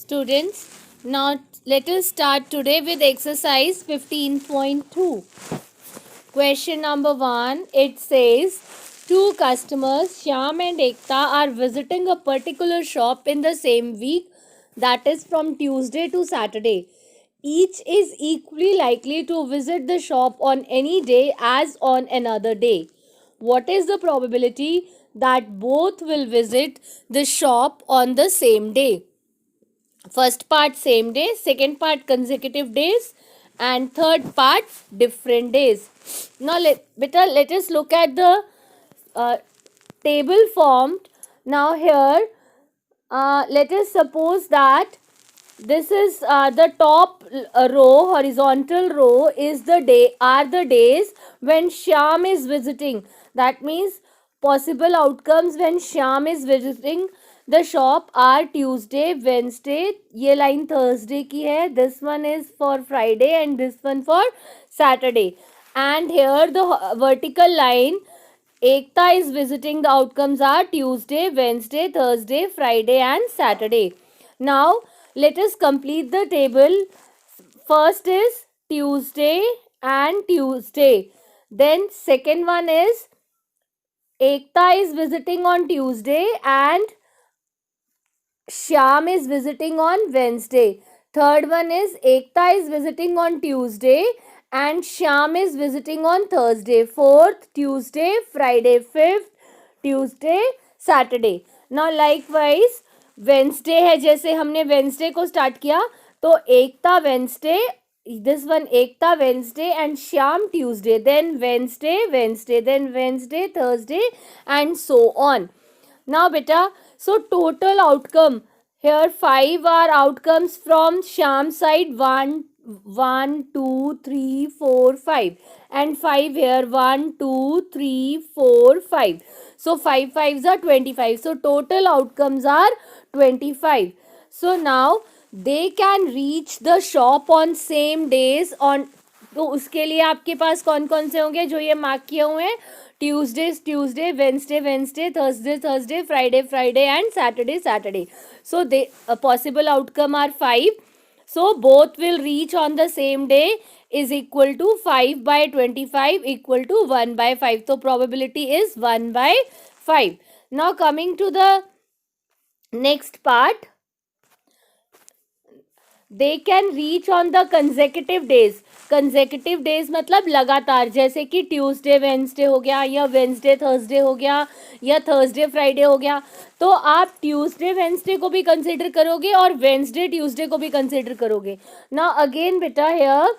Students, now let us start today with exercise 15.2. Question number 1, it says, two customers, Shyam and Ekta, are visiting a particular shop in the same week, that is from Tuesday to Saturday. Each is equally likely to visit the shop on any day as on another day. What is the probability that both will visit the shop on the same day? First part same day, second part consecutive days, and third part different days. Now let us look at the uh, table formed. Now here let us suppose that this is the top row, horizontal row is the days when Shyam is visiting. That means possible outcomes when Shyam is visiting the shop are Tuesday, Wednesday, ये line Thursday की है, this one is for Friday and this one for Saturday. And here the vertical line Ekta is visiting, the outcomes are Tuesday, Wednesday, Thursday, Friday and Saturday. Now let us complete the table. First is Tuesday and Tuesday. Then second one is Ekta is visiting on Tuesday and Shyam is visiting on Wednesday. Third one is Ekta is visiting on Tuesday and Shyam is visiting on Thursday. Fourth, Tuesday, Friday. Fifth, Tuesday, Saturday. Now likewise Wednesday है, जैसे हमने Wednesday को start किया तो Ekta Wednesday, this one Ekta Wednesday and Shyam Tuesday, then Wednesday, then Wednesday, Thursday and so on. Now beta, so total outcome here 5 are outcomes from Shyam side, 1 2 3 4 5 and 5 here, 1 2 3 4 5. So 5 5s are 25. So total outcomes are 25. So now they can reach the shop on same days on, तो उसके लिए आपके पास कौन कौन से होंगे जो ये मार्क किए हुए हैं, Tuesday, Wednesday, Thursday, Friday and Saturday. So the possible outcome are 5. So both will reach on the same day is equal to 5 by 25 equal to 1 by 5. So probability is 1 by 5. Now coming to the next part, they can reach on the consecutive days. Consecutive days मतलब लगातार, जैसे कि Tuesday Wednesday हो गया या Wednesday Thursday हो गया या थर्सडे फ्राइडे हो गया, तो आप ट्यूसडे वेंसडे को भी कंसिडर करोगे और वेंसडे ट्यूसडे को भी कंसिडर करोगे. नाउ अगेन बेटा हियर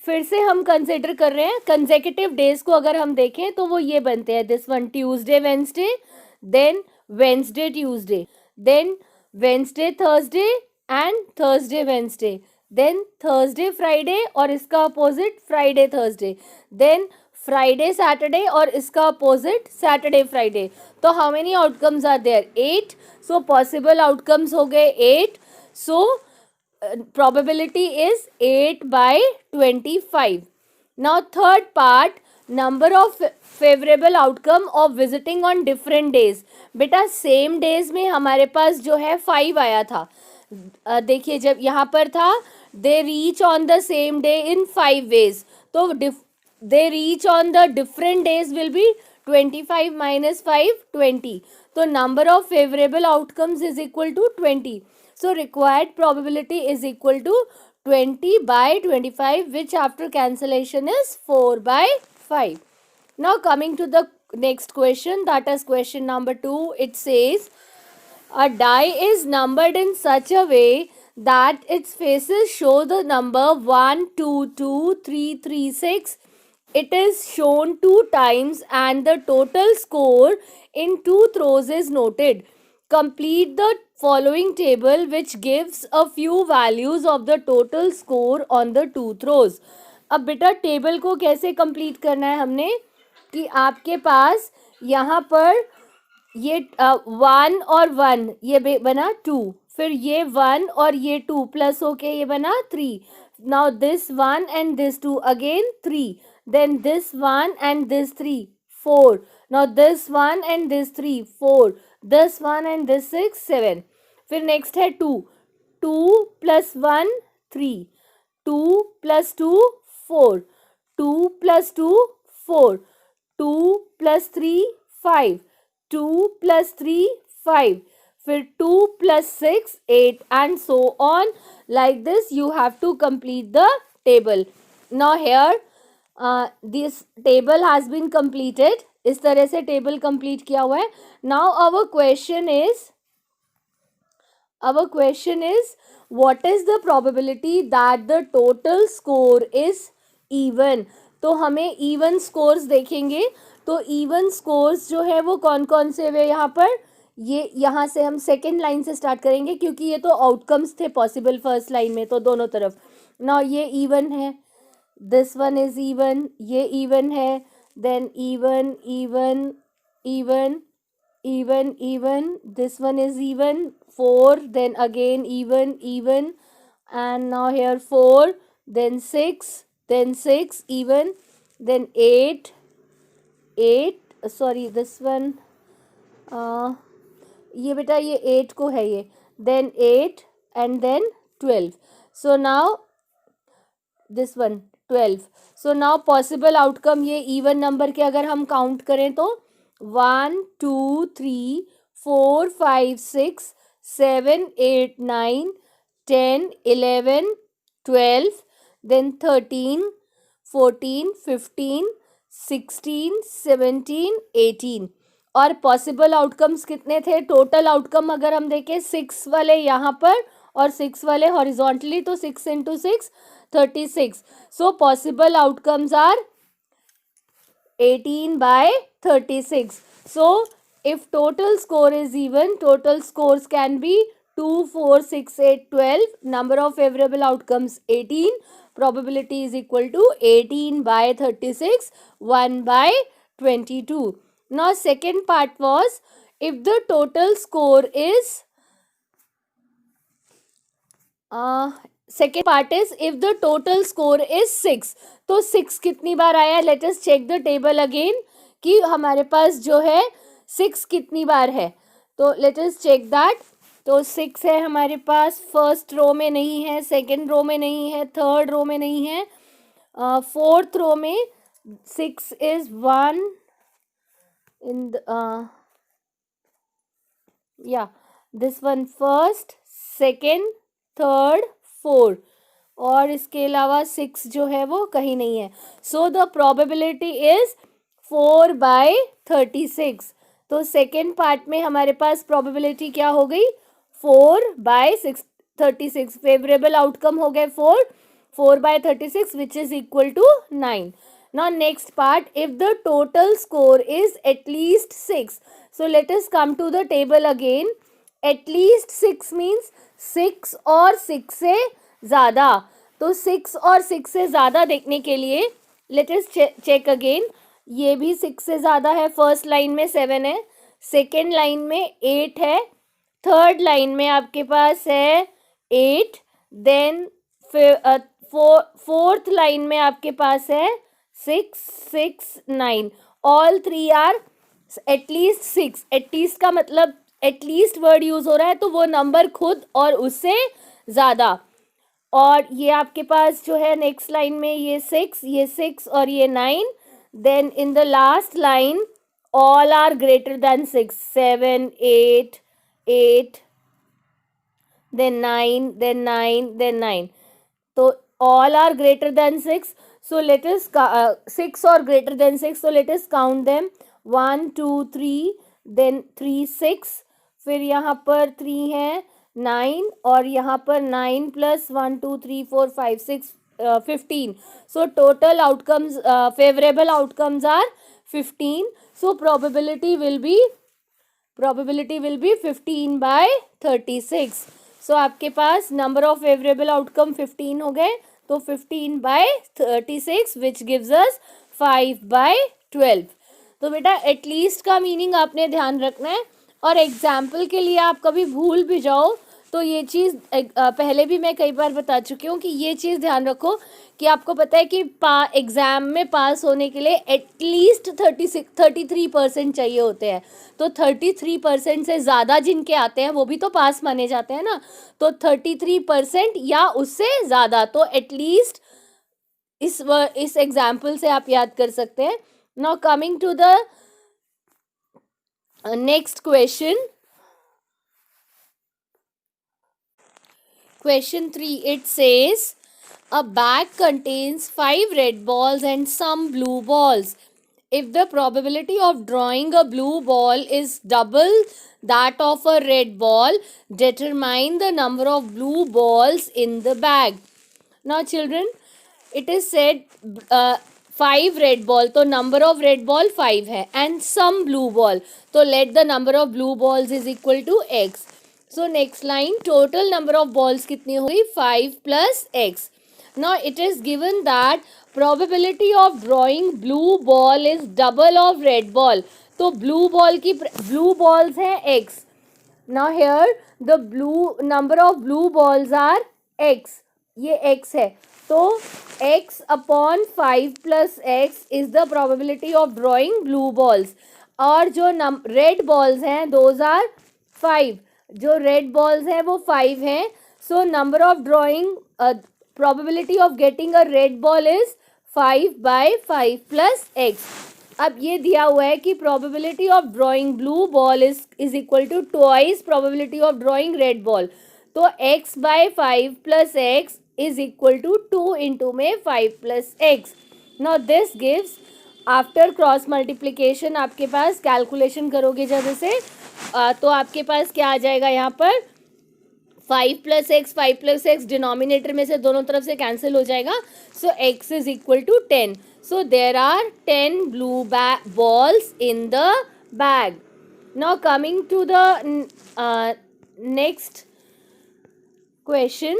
फिर से हम कंसिडर कर रहे हैं कंसेक्यूटिव डेज को. अगर हम देखें तो वो ये बनते हैं, this one Tuesday Wednesday, then Wednesday Tuesday, then Wednesday Thursday and Thursday Wednesday, then Thursday Friday और इसका opposite Friday Thursday, then Friday Saturday और इसका अपोजिट सैटरडे फ्राइडे. तो how many outcomes are there? 8. So possible outcomes हो गए 8. So probability is 8 by 25. Now third part, number of favorable outcome of visiting on different days. बेटा same days में हमारे पास जो है 5 आया था. देखिए जब यहाँ पर था they reach on the same day in 5 ways, तो they reach on the different days will be 25 minus 5 20. तो number of favorable outcomes is equal to 20. So required probability is equal to 20 by 25, which after cancellation is 4 by 5. Now coming to the next question, that is question number 2. It says a die is numbered in such a way that its faces show the number 1 2 2 3 3 6. It is shown 2 times and the total score in 2 throws is noted. Complete the following table which gives a few values of the total score on the 2 throws. अब बेटा table को कैसे complete करना है हमने, कि आपके पास यहाँ पर ये 1 और 1 ये बना 2, फिर ये 1 और ये 2 प्लस होके ये बना 3. Now this 1 and this 2 again 3, then this 1 and this 3 4. Now this 1 and this 3 4. this 1 and this 6 7. फिर नेक्स्ट है 2, 2 + 1 3, 2 + 2 4, 2 + 2 4, 2 + 3 5, 2 + 3 5, फिर 2 + 6 8 and so on. Like this you have to complete the table. Now here this table has been completed. इस तरह से table complete किया हुआ है. Now our question is what is the probability that the total score is even. तो हमें even scores देखेंगे. तो even scores जो है वो कौन कौन से हुए यहाँ पर. ये यहाँ से हम सेकेंड लाइन से स्टार्ट करेंगे क्योंकि ये तो आउटकम्स थे पॉसिबल फर्स्ट लाइन में, तो दोनों तरफ. नाउ ये इवन है, दिस वन इज इवन, ये इवन है, then even even even even even, this one is even 4, then again even even, and now here 4, then 6, then 6 even, then 8 sorry this one ये बेटा ये 8 को है ये, then 8 and then 12. So now this one 12. So now possible outcome ये even number के अगर हम count करें तो 1 2 3 4 5 6 7 8 9 10 11 12, then 13 14 15 16 17 18. और पॉसिबल आउटकम्स कितने थे. टोटल आउटकम अगर हम देखें 6 वाले यहाँ पर और 6 वाले हॉरिजॉन्टली, तो 6 into 6 36. So possible outcomes are 18/36. So if total score is even, total scores can be 2 4 6 8 12. Number of favorable outcomes 18. Probability is equal to 18/36, 1/22. Now second part was if the total score is second part is if the total score is 6. तो 6 कितनी बार आया. Let us check the table again कि हमारे पास जो है 6 कितनी बार है. तो लेट अस चेक दैट. तो 6 है हमारे पास, फर्स्ट रो में नहीं है, सेकेंड रो में नहीं है, थर्ड रो में नहीं है, फोर्थ रो में 6 is 1 in this one first, second, third, fourth, और इसके अलावा 6 जो है वो कहीं नहीं है. So the probability is 4/36. तो सेकेंड पार्ट में हमारे पास प्रोबेबिलिटी क्या हो गई 4/36. फेवरेबल आउटकम हो गए 4/36 which is equal to 9. Now next part, if the total score is at least 6. So let us come to the table again. At least 6 means 6 और 6 से ज़्यादा. तो 6 और 6 से ज़्यादा देखने के लिए let us check again. ये भी 6 से ज़्यादा है. फर्स्ट लाइन में 7 है, सेकेंड लाइन में 8 है, थर्ड लाइन में आपके पास है 8, देन फोर्थ लाइन में आपके पास है 6 6 9. All 3 are at least 6. एटलीस्ट का मतलब एटलीस्ट वर्ड यूज हो रहा है तो वो नंबर खुद और उससे ज़्यादा. और ये आपके पास जो है नेक्स्ट लाइन में ये 6, ये 6 और ये 9. Then in the last line all are greater than 6, 7 8 8, then 9, then 9, then 9. तो all are greater than 6. So let us 6 or greater than 6. So let us count them. 1 2 3, then 3 6. फिर यहाँ पर 3 है 9 और यहाँ पर 9 plus 1 2 3 4 5 6 15. So total outcomes, favorable outcomes are 15. So probability will be 15/36. सो आपके पास number of favourable outcome 15 हो गए. तो 15/36 विच गिव्स अस 5/12. तो बेटा एटलीस्ट का मीनिंग आपने ध्यान रखना है. और एग्जाम्पल के लिए आप कभी भूल भी जाओ तो ये चीज़ पहले भी मैं कई बार बता चुकी हूँ कि ये चीज़ ध्यान रखो कि आपको पता है कि एग्ज़ाम में पास होने के लिए एटलीस्ट 33% चाहिए होते हैं। तो 33% से ज़्यादा जिनके आते हैं वो भी तो पास माने जाते हैं ना। तो 33% या उससे ज़्यादा, तो एटलीस्ट इस एग्जाम्पल से आप याद कर सकते हैं। Now coming to the next question, question 3, it says a bag contains 5 red balls and some blue balls. If the probability of drawing a blue ball is double that of a red ball, determine the number of blue balls in the bag. Now children, it is said 5 red ball, तो number of red ball 5 है, and some blue ball, तो let the number of blue balls is equal to x. So next line, total number of balls कितनी हुई? 5 plus x. Now it is given that probability of drawing blue ball is double of red ball. तो blue ball की blue balls है x. Now here the blue number of blue balls are x. ये x है, तो x upon 5 plus x is the probability of drawing blue balls. और जो red balls हैं those are 5. जो red balls हैं वो 5 हैं. So number of drawing probability of getting a red ball is 5 by 5 plus x. अब ये दिया हुआ है कि probability of drawing blue ball is equal to twice probability of drawing red ball. तो x by 5 plus x is equal to 2 into में 5 plus x. Now this gives, after cross multiplication आपके पास calculation करोगे जब इसे तो आपके पास क्या आ जाएगा यहाँ पर 5 plus x डिनोमिनेटर में से दोनों तरफ से कैंसिल हो जाएगा. So x is equal to 10. So there are 10 blue balls in the bag. Now coming to the next question.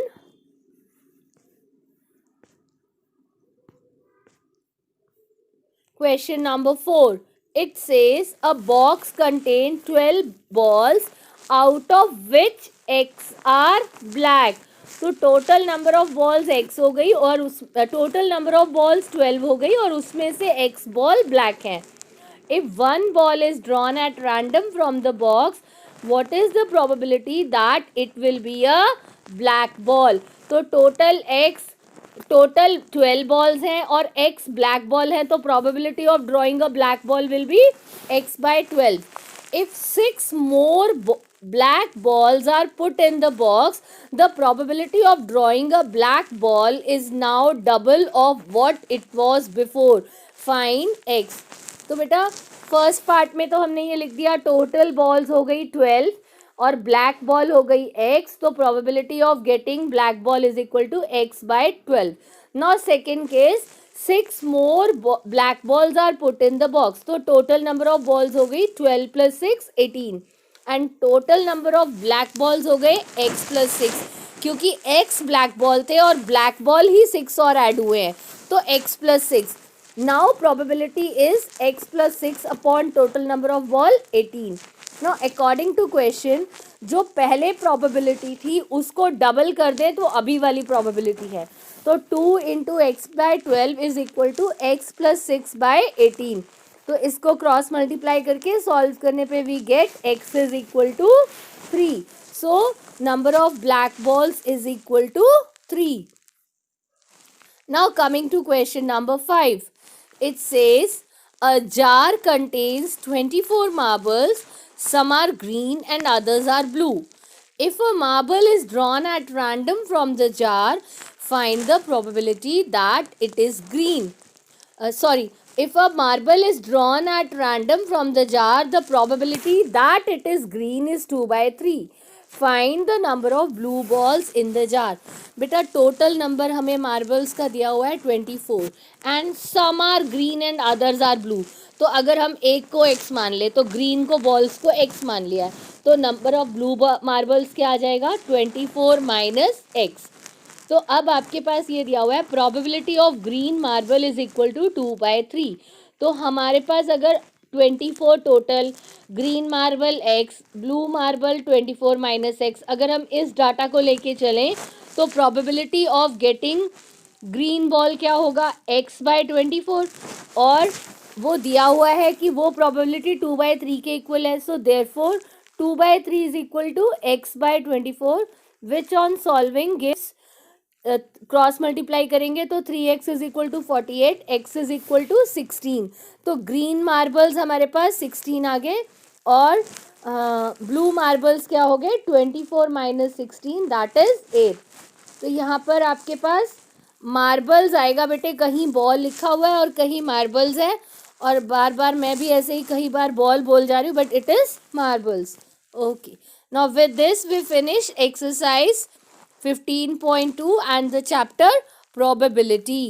Question number 4. It says a box contains 12 balls out of which x are black. तो total number of balls x हो गई और उस total number of balls 12 हो गई और उसमें से x बॉल ब्लैक है. If one ball is drawn at random from the box, what is the probability that it will be a black ball? तो टोटल 12 balls हैं और x black ball है, तो probability of drawing a black ball will be x by 12. If 6 more black balls are put in the box, the probability of drawing a black ball is now double of what it was before. Find x. तो बेटा first part में तो हमने ये लिख दिया total balls हो गई 12 और ब्लैक बॉल हो गई x, तो probability of getting black ball is equal to x by 12. Now second case 6 more black balls are put in the box, तो टोटल नंबर ऑफ बॉल्स हो गई 12 plus 6 18 and total number of black balls हो गए x plus 6, क्योंकि x black ball थे और black ball ही 6 और add हुए हैं, तो x plus 6. Now probability is x plus 6 upon total number of ball 18. Now according to question, जो पहले probability थी उसको डबल कर दे तो अभी वाली probability है, तो 2 into x by 12 is equal to x plus 6 by 18. तो इसको क्रॉस मल्टीप्लाई करके सॉल्व करने पे we get x is equal to 3. So number of black balls is equal to 3. Now coming to question number 5. It says a jar contains 24 marbles. Some are green and others are blue. If a marble is drawn at random from the jar, find the probability that it is green. If a marble is drawn at random from the jar, the probability that it is green is 2 by 3. Find the number of blue balls in the jar. बेटा total number हमें marbles का दिया हुआ है 24 and some are green and others are blue. तो अगर हम एक को x मान ले तो ग्रीन को बॉल्स को x मान लिया है, तो नंबर ऑफ ब्लू मार्बल्स क्या आ जाएगा 24 माइनस x. तो अब आपके पास ये दिया हुआ है probability of green marble is equal to 2 by 3. तो हमारे पास अगर 24 total, green marble x, blue marble 24 minus x। अगर हम इस डाटा को लेके चलें तो probability of getting green ball क्या होगा, x/24, और वो दिया हुआ है कि वो प्रोबेबिलिटी 2/3 के इक्वल है। So therefore 2/3 is equal to x/24, which on solving gives, cross multiply करेंगे तो 3x is equal to 48, x is equal to 16। तो ग्रीन मार्बल्स हमारे पास 16 आ गए, और ब्लू मार्बल्स क्या हो गए, 24 माइनस 16, दैट इज 8। तो यहाँ पर आपके पास मार्बल्स आएगा बेटे, कहीं बॉल लिखा हुआ है और कहीं मार्बल्स है, और बार बार मैं भी ऐसे ही कई बार बॉल बोल जा रही हूँ, but it is marbles. Okay, now with this we finish exercise 15.2 and the chapter probability.